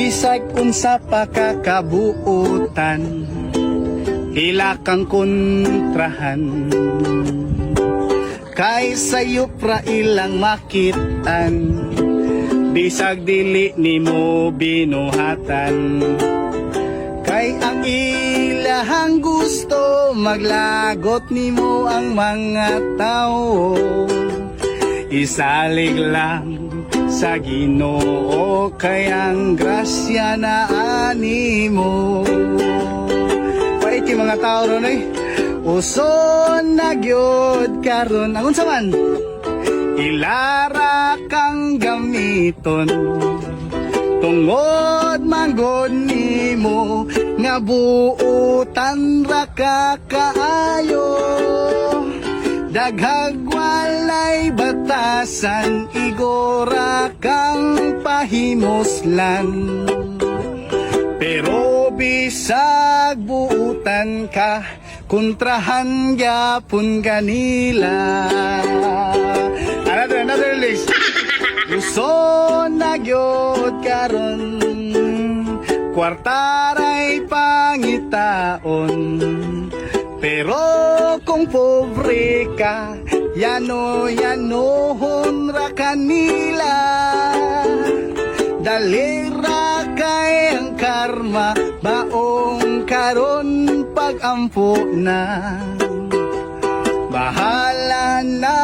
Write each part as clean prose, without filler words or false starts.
bisag unsa pa kakabuutan, ila kang kontrahan. Kay sayo pra ilang makitan, bisag dili nimo binuhatan. Kay ang ilahang gusto, maglagot nimo ang mga tao. Isalig lang sa Ginoo, kay ang grasya na animo. Pait yung mga tao ron eh. Uson na gyud karon ang unsa man, ilara kang gamiton, tungod manggod nimo nga buutan ra ka kaayo. Daghag walay batasan, igora kang pahimoslan. Pero bisag buutan ka, kontrahan gyapon kanila. Another list. Gusto na gyud karon, kwartaray pangitaon. Pero kung pobre ka, yano-yanohon ra kanila. Dalira kay ang karma, baong karon pag-ampo na. Bahala na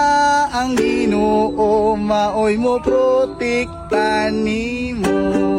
ang Ginoo, maoy mo protektahan nimo.